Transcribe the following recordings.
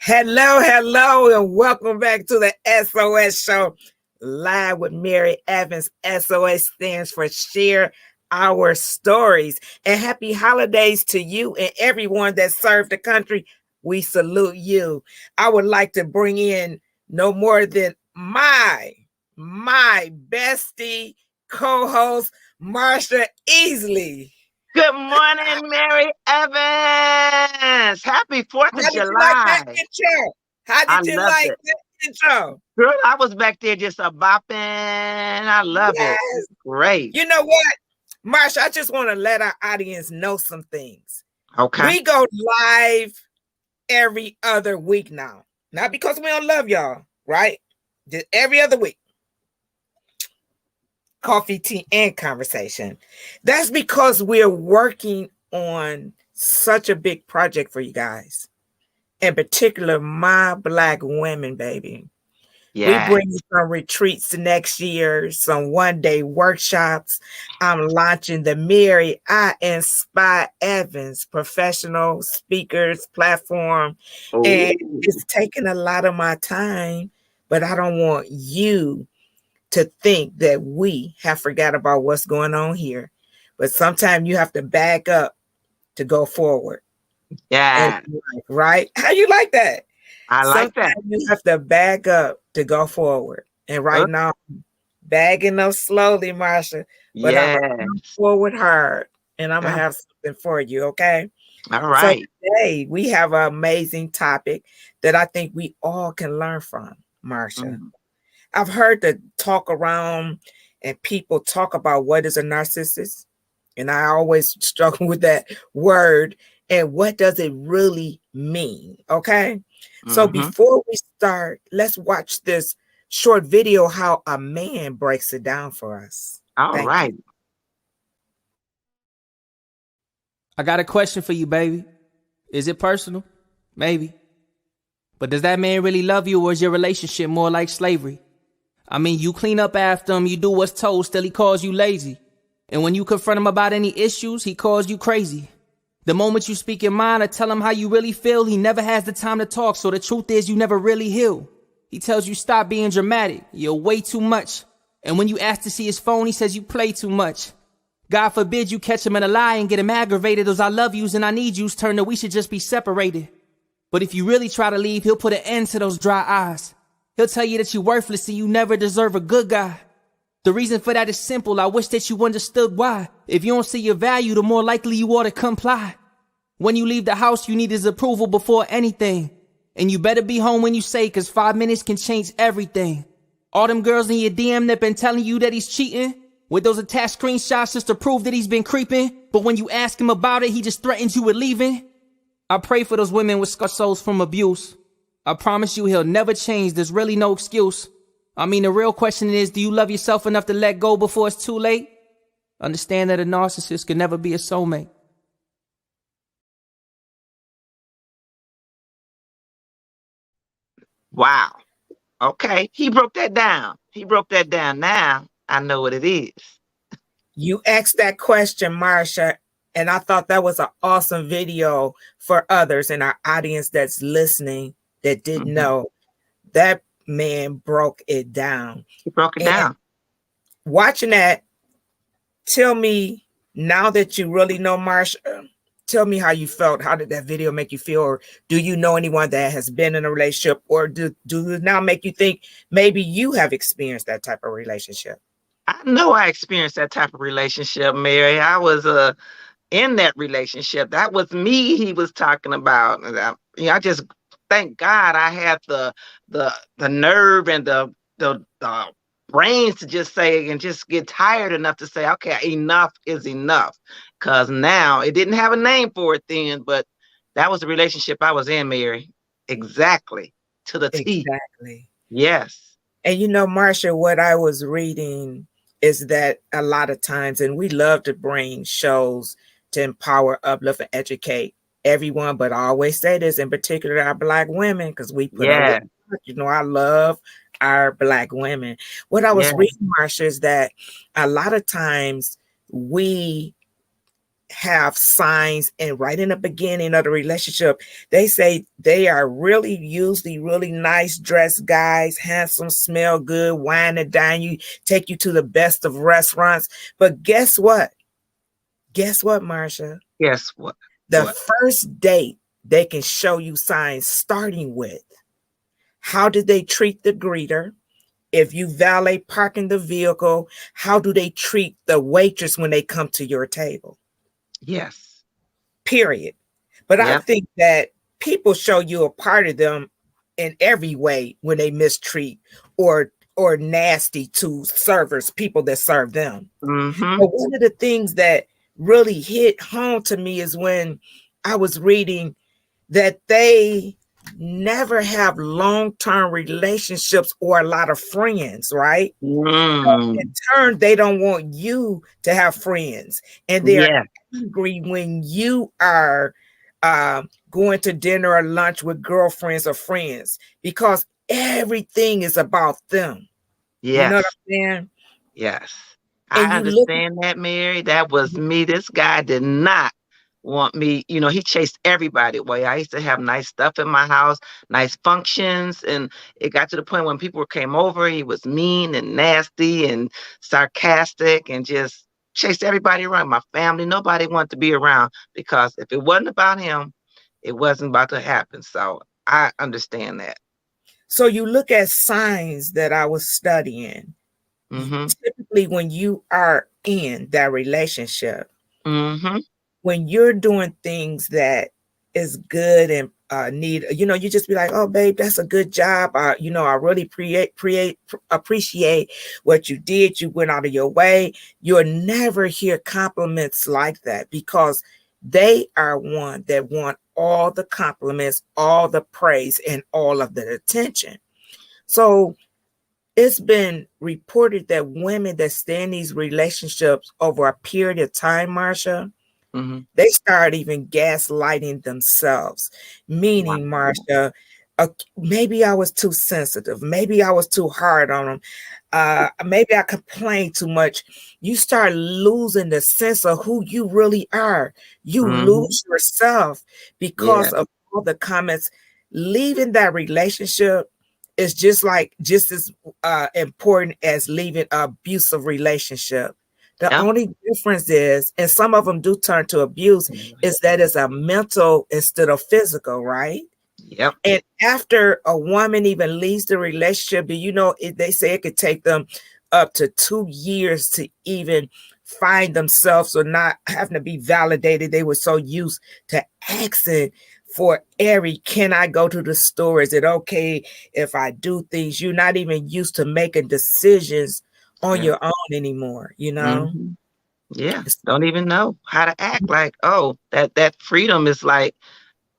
Hello, hello, and welcome back to the SOS Show, live with Mary Evans. SOS stands for Share Our Stories. And happy holidays to you and everyone that served the country. We salute you. I would like to bring in no more than my bestie co-host, Marsha Easley. Good morning, Mary Evans. Happy 4th of How did you like that July. intro? How I did you loved like it. that intro? Girl, I was back there just a bopping. I love it. Yes. Great. You know what, Marsha, I just want to let our audience know some things. Okay. We go live every other week now. Not because we don't love y'all, right? Just every other week. Coffee, tea, and conversation. That's because we're working on such a big project for you guys. In particular, my Black women, baby. We Yeah. bring some retreats next year, some one-day workshops. I'm launching the Mary I Inspire Evans professional speakers platform. And it's taking a lot of my time, but I don't want you to think that we have forgot about what's going on here. But sometimes you have to back up to go forward. Yeah. Right? How you like that? I like that. Sometimes you have to back up to go forward. And right now, I'm bagging up slowly, Marsha, but I'm going to come Yes. forward hard and I'm going Yeah. to have something for you, okay? All So right. today, we have an amazing topic that I think we all can learn from, Marsha. Mhm. I've heard the talk around and people talk about what is a narcissist. And I always struggle with that word and what does it really mean? Okay. So Mhm. before we start, let's watch this short video how a man breaks it down for us. All Thank right. you. I got a question for you, baby. Is it personal? Maybe. But does that man really love you, or is your relationship more like slavery? I mean, you clean up after him, you do what's told, still he calls you lazy. And when you confront him about any issues, he calls you crazy. The moment you speak your mind or tell him how you really feel, he never has the time to talk, so the truth is you never really heal. He tells you stop being dramatic, you're way too much. And when you ask to see his phone, he says you play too much. God forbid you catch him in a lie and get him aggravated. Those I love yous and I need yous turn to we should just be separated. But if you really try to leave, he'll put an end to those dry eyes. He'll tell you that you're worthless and you never deserve a good guy. The reason for that is simple. I wish that you understood why. If you don't see your value, the more likely you are to comply. When you leave the house, you need his approval before anything. And you better be home when you say, cause 5 minutes can change everything. All them girls in your DM that been telling you that he's cheating, with those attached screenshots just to prove that he's been creeping. But when you ask him about it, he just threatens you with leaving. I pray for those women with scar souls from abuse. I promise you he'll never change. There's really no excuse. I mean, the real question is, do you love yourself enough to let go before it's too late? Understand that a narcissist can never be a soulmate. Wow. Okay. He broke that down. Now I know what it is. You asked that question, Marsha, and I thought that was an awesome video for others in our audience that's listening that didn't know. That man broke it down. He broke it And down. watching that, tell me now that you really know Marsha, tell me how you felt. How did that video make you feel? Or do you know anyone that has been in a relationship? Or do it now make you think maybe you have experienced that type of relationship? I know I experienced that type of relationship, Mary. I was in that relationship. That was me he was talking about. And I just thank God I had the nerve and the brains to just say and just get tired enough to say, okay, enough is enough. Because now it didn't have a name for it then, but that was the relationship I was in, Mary. Exactly. To the T. Exactly. Yes. And you know, Marsha, what I was reading is that a lot of times, and we love to bring shows to empower, uplift, and educate everyone, but I always say this, in particular our Black women, because we put up with, I love our Black women. What I was reading, Marsha, is that a lot of times we have signs, and right in the beginning of the relationship, they say they are really usually really nice dressed guys, handsome, smell good, wine and dine you, take you to the best of restaurants. But guess what? Guess what, Marsha? Guess what? The What? first date, they can show you signs starting with how did they treat the greeter? If you valet parking the vehicle, how do they treat the waitress when they come to your table? Yes. Period. But I Yep. think that people show you a part of them in every way when they mistreat or nasty to servers, people that serve them. Mm-hmm. But one of the things that really hit home to me is when I was reading that they never have long-term relationships or a lot of friends, right? So in Mm. turn, they don't want you to have friends, and they're Yeah. angry when you are going to dinner or lunch with girlfriends or friends because everything is about them. You know what Yes. I'm saying? Yes. And I you look, understand that, Mary. That was me. This guy did not want me. He chased everybody away. I used to have nice stuff in my house, nice functions. And it got to the point when people came over, he was mean and nasty and sarcastic and just chased everybody around. My family, nobody wanted to be around because if it wasn't about him, it wasn't about to happen. So I understand that. so you look at signs that I was studying. Mm-hmm. Typically, when you are in that relationship, Mm-hmm. when you're doing things that is good and need, you just be like, oh, babe, that's a good job. I really appreciate what you did. You went out of your way. You'll never hear compliments like that because they are one that want all the compliments, all the praise, and all of the attention. So it's been reported that women that stay in these relationships over a period of time, Marsha, Mm-hmm. they start even gaslighting themselves, Wow. meaning, Marsha, maybe I was too sensitive. Maybe I was too hard on them. Maybe I complained too much. You start losing the sense of who you really are. You Mm-hmm. lose yourself Yeah. because of all the comments. Leaving that relationship is just as important as leaving an abusive relationship. The Yep. only difference is, and some of them do turn to abuse, is that it's a mental instead of physical, right? Yep. And after a woman even leaves the relationship, they say it could take them up to 2 years to even find themselves or not having to be validated. They were so used to asking for every, can I go to the store? Is it okay if I do things? You're not even used to making decisions on Yeah. your own anymore. Hmm. Yeah. Don't even know how to act. Like, oh, that freedom is like,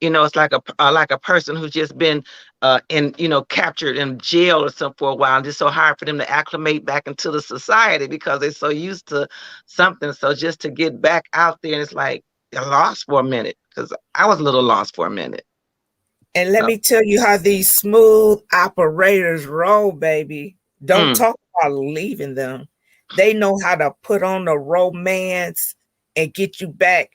it's like a person who's just been in, captured in jail or something for a while. And it's so hard for them to acclimate back into the society because they're so used to something. So just to get back out there, and it's like they're lost for a minute because I was a little lost for a minute. And let So, me tell you how these smooth operators roll, baby. Don't mm, talk about leaving them. They know how to put on the romance and get you back,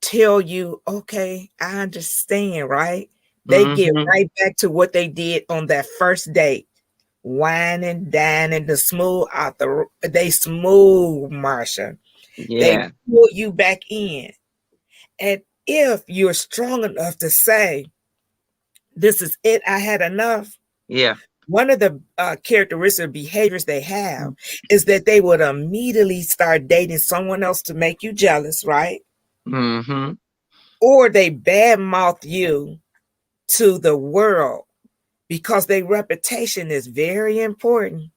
tell you, okay, I understand, right? They get mm-hmm, right back to what they did on that first date. Whining, dining, they smooth, Marsha. They yeah, pull you back in. And if you're strong enough to say, this is it, I had enough. yeah, One of the characteristic behaviors they have is that they would immediately start dating someone else to make you jealous, right? mm-hmm, Or they badmouth you to the world because their reputation is very important,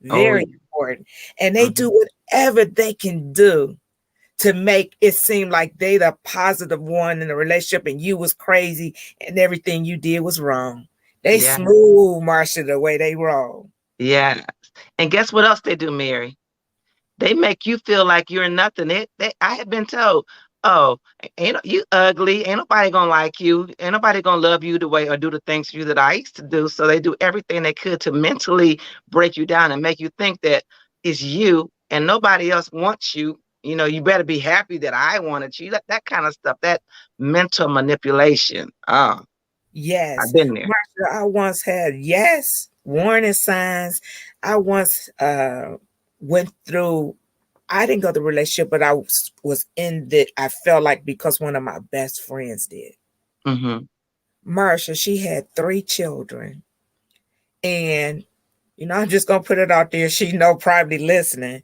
oh, very important. And they do mm-hmm, whatever they can do to make it seem like they the positive one in the relationship and you was crazy and everything you did was wrong. They yeah, smooth Marsha the way they roll. yeah. And guess what else they do, Mary? They make you feel like you're nothing. I had been told, oh, ain't you ugly? Ain't nobody gonna like you. Ain't nobody gonna love you the way or do the things for you that I used to do. So they do everything they could to mentally break you down and make you think that it's you and nobody else wants you. You know, you better be happy that I wanted you. That kind of stuff, that mental manipulation. Oh, I've Yes. been there. Marsha, I once had, yes, warning signs. I once went through, I didn't go through a relationship, but I was in the, I felt like because one of my best friends did. Mm-hmm. Marsha, she had 3 children. And, I'm just going to put it out there. She know probably listening.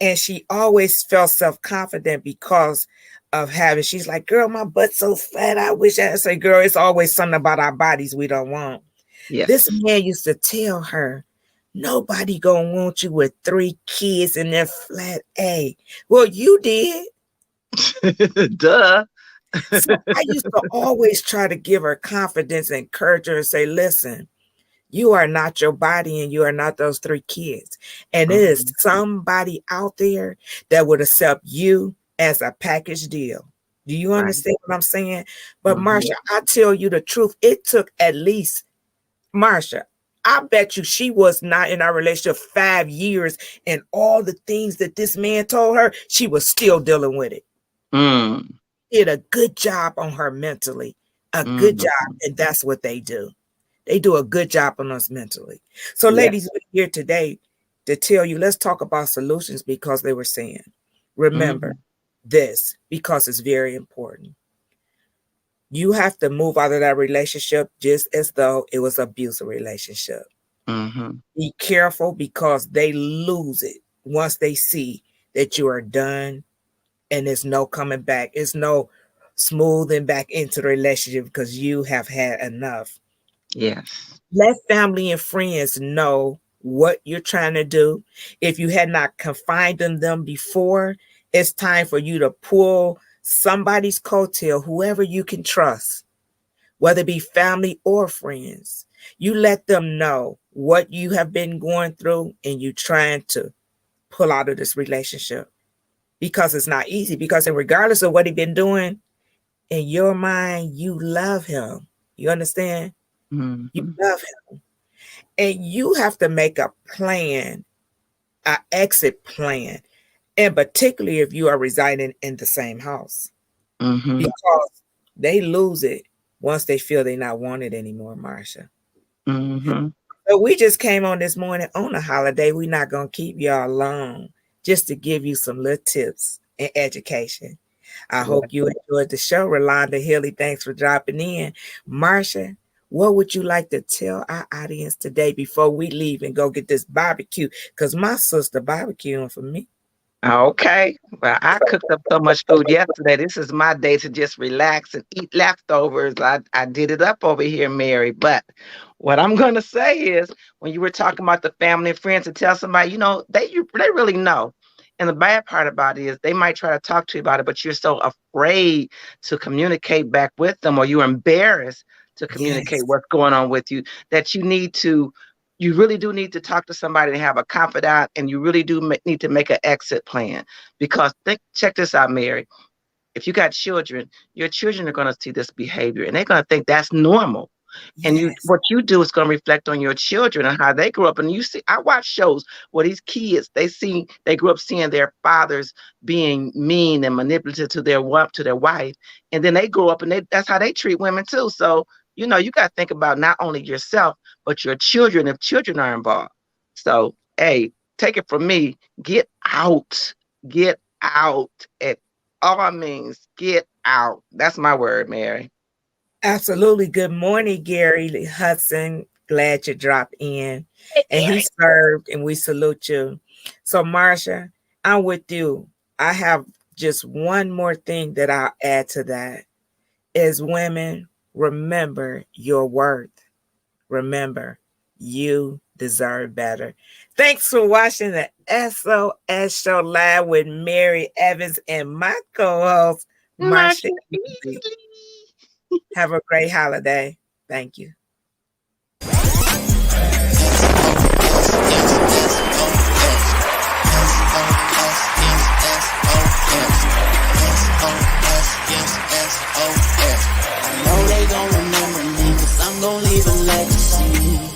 And she always felt self-confident because of having, she's like, girl, my butt's so fat. I wish I say, girl, it's always something about our bodies we don't want. This Yes. man used to tell her, nobody gonna want you with 3 kids in their flat A. Well, you did. Duh. So I used to always try to give her confidence and encourage her and say, listen, you are not your body and you are not those 3 kids. And it is somebody out there that would accept you as a package deal. Do you Right. understand what I'm saying? But Marsha, I tell you the truth. It took at least, Marsha, I bet you she was not in our relationship 5 years, and all the things that this man told her, she was still dealing with it. Mm. Did a good job on her mentally, a good job, and that's what they do. They do a good job on us mentally. So, ladies, we're here today to tell you, let's talk about solutions, because they were saying, remember this, because it's very important. You have to move out of that relationship just as though it was an abusive relationship. Be careful, because they lose it once they see that you are done and there's no coming back. It's no smoothing back into the relationship because you have had enough. Yes. Let family and friends know what you're trying to do. If you had not confided in them before, it's time for you to pull somebody's coattail, whoever you can trust, whether it be family or friends. You let them know what you have been going through and you trying to pull out of this relationship, because it's not easy, because regardless of what he's been doing, in your mind, you love him. You understand? You love him. And you have to make a plan, an exit plan, and particularly if you are residing in the same house, because they lose it once they feel they're not wanted anymore, Marsha. So we just came on this morning on a holiday. We're not going to keep y'all long, just to give you some little tips and education. I hope you enjoyed the show. Rolanda Hilly, thanks for dropping in. Marsha, what would you like to tell our audience today before we leave and go get this barbecue? Because my sister barbecuing for me. Okay. Well, I cooked up so much food yesterday. This is my day to just relax and eat leftovers. I did it up over here, Mary. But what I'm going to say is, when you were talking about the family and friends, to tell somebody, they really know. And the bad part about it is they might try to talk to you about it, but you're so afraid to communicate back with them, or you're embarrassed to communicate what's going on with you, that you really do need to talk to somebody and have a confidant, and you really do need to make an exit plan. Because check this out, Mary. If you got children, your children are going to see this behavior, and they're going to think that's normal. And what you do is going to reflect on your children and how they grew up. And you see, I watch shows where these kids, they grew up seeing their fathers being mean and manipulative to their wife, and then they grow up and that's how they treat women too. So you got to think about not only yourself, but your children, if children are involved. So, hey, take it from me. Get out at all means. Get out. That's my word, Mary. Absolutely. Good morning, Gary Hudson. Glad you dropped in. And he served, and we salute you. So, Marsha, I'm with you. I have just one more thing that I'll add to that. Is women, remember your worth. Remember, you deserve better. Thanks for watching the SOS Show Live with Mary Evans and my co-host, Marsha. Have a great holiday. Thank you. I know they gon' remember me, 'cause I'm gon' leave a legacy.